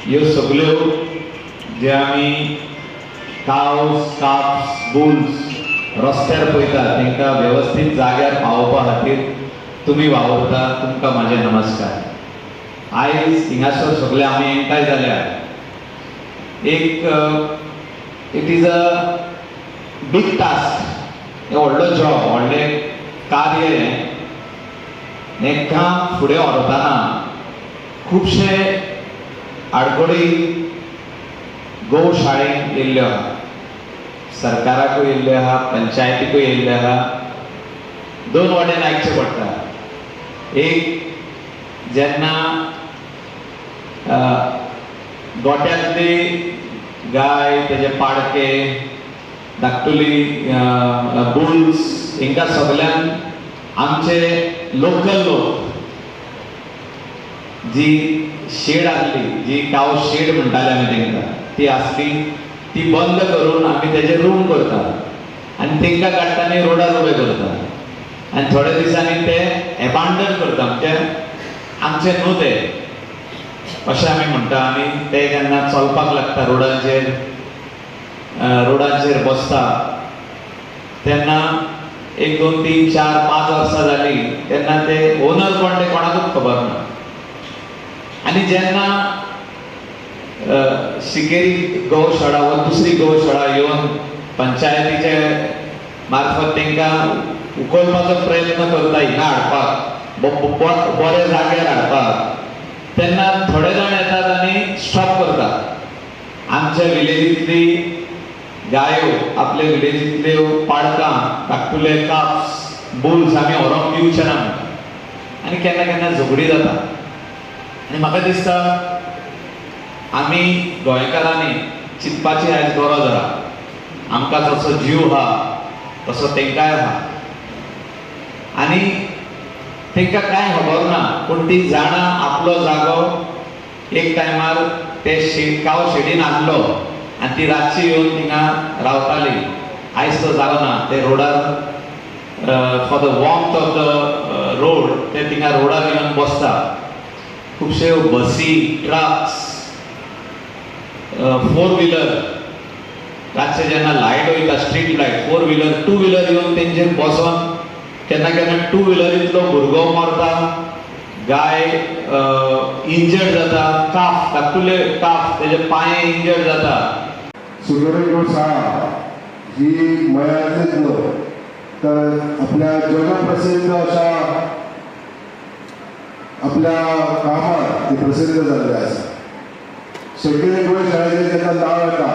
ह्यो सगल्यो जे आमी कावस काप्स बुल्स रस्त्यार पळयता तांकां वेवस्थीत जाग्यार पावोवपा खातीर तुमी वावरता, तुमकां म्हाजे नमस्कार। आयज हिंगासर सगळे आमी एकठांय जाल्यार it is a big task, हें व्हडलो जॉब, व्हडलें कार्य हें काम फुडें व्हरतना खुबशे आडखळी गोशाळेक येयल्ल्यो आहा, सरकाराकूय येयल्ल्यो आहा, पंचायतीकूय येयल्ल्यो आहा। दोन वाटेन आयकचें पडटा। एक जेन्ना गोट्यांतली गाय, तेजे पाडके, धाकटुली बुल्स, हिंकां सगल्यांक आमचे लोकल लोक जी शेड आसली, जी काव शेड म्हणटाले आमी तांकां, ती आसली ती बंद करून आमी तेजे रूम करता आनी तांकां काडटा आनी रोडार उबे करता आनी थोड्या दिसांनी ते एबांडन करता, म्हणजे आमचे न्हू ते अशें आमी म्हणटा। आनी ते जेन्ना चलपाक लागता रोडांचेर बसता तेन्ना 1, 2, 3, 4, 5 वर्सां जालीं तेन्ना ते ओनर कोण ते कोणाकूच खबर ना। आनी जेन्ना शिकेरी गौशाळा वा दुसरी गौशाळा येवन पंचायतीचे मार्फत तांकां उखलपाचो प्रयत्न करता हिंगा हाडपाक, बरे जाग्यार हाडपाक, तेन्ना थोडे जाण येतात आनी स्टॉप करतात। आमच्या विलेजींतली गायो, आपल्या विलेजींतल्यो पाडकां, धाकटुले काप्स बुल्स आमी व्हरोंक दिवचे ना म्हणटा आनी केन्ना केन्ना झगडी जाता। आनी म्हाका दिसता आमी गोंयकारांनी चिंतपाची आयज गरज आहा। आमकां जसो जीव आहा तसो तांकांय आहा आनी तांकां कांय खबर ना, पूण ती जाणा आपलो जागो एक टायमार ते काव शेडीन आहलो आनी ती रातची येवन थिंगा रावताली। आयज तो जागो ना, ते रोडार for the warmth of the road ते थिंगा रोडार येवन बसता। खुबशे बसी, ट्रक्स, 4 व्हिलर, रातचे जेन्ना लायट वयता स्ट्रीट लायट, 4 व्हिलर 2 व्हिलर येवन तेंचेर बसोन केन्ना केन्ना 2 व्हिलरींतलो भुरगो मरता, गाय इंजर्ड जाता, काफ, धाकटुले काफ, तेजे पांये इंजर्ड जाता। सुंदरी गोशाळा ही मयाळीच न्हू तर आपल्या जगप्रसिद्ध अशा आपल्या कामात ती प्रसिद्ध जाल्ली आसा। शेकेरी गोशाळेचें जेन्ना नांव येता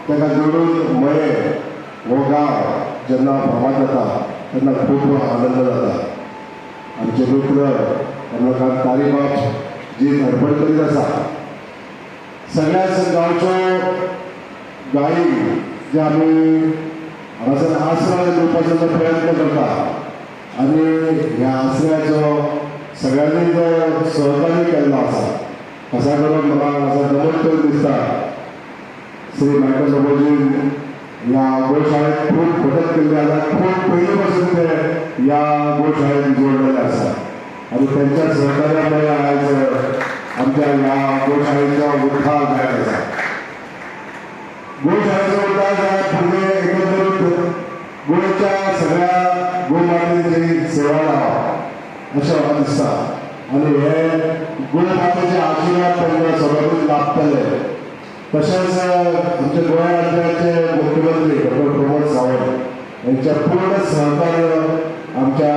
ताका जोडून मये हो गांव जेन्ना फामाद जाता तेन्ना खूब आनंद जाता। आमचे मित्र रमाकांत तारीबाब जी धडपड करीत आसा, सगळ्याच गांवच्यो गायी जे आमी हांगासर आसरा दिवपाचो जो प्रयत्न करता आनी ह्या आसऱ्याचो सगळ्यांनी जो सहकार्य केल्लो आसा, असा करून म्हाका हांगासर नमूद करून दिसता श्री मायकल नबोजीन ह्या गोशाळेक खूब मदत केल्ली आसा। खूब पयलीं पासून ते ह्या गोशाळेक जोडलेले आसा आनी त्यांच्या सहकार्यामुळे आयज आमच्या ह्या गोशाळेचो उद्धार जायत आसा। गोशाळेचो उद्धार जायत म्हणजे एकंदरीत गोंयच्या सगळ्या गोमातेची सेवा लावप अशें म्हाका दिसता आनी हे गोमातेचे आशिर्वाद तांकां सगळ्यांक लाभतले। तशेंच आमचे गोंय राज्याचे मुख्यमंत्री डॉ. प्रमोद सावंत यांच्या पूर्ण सहकार्य आमच्या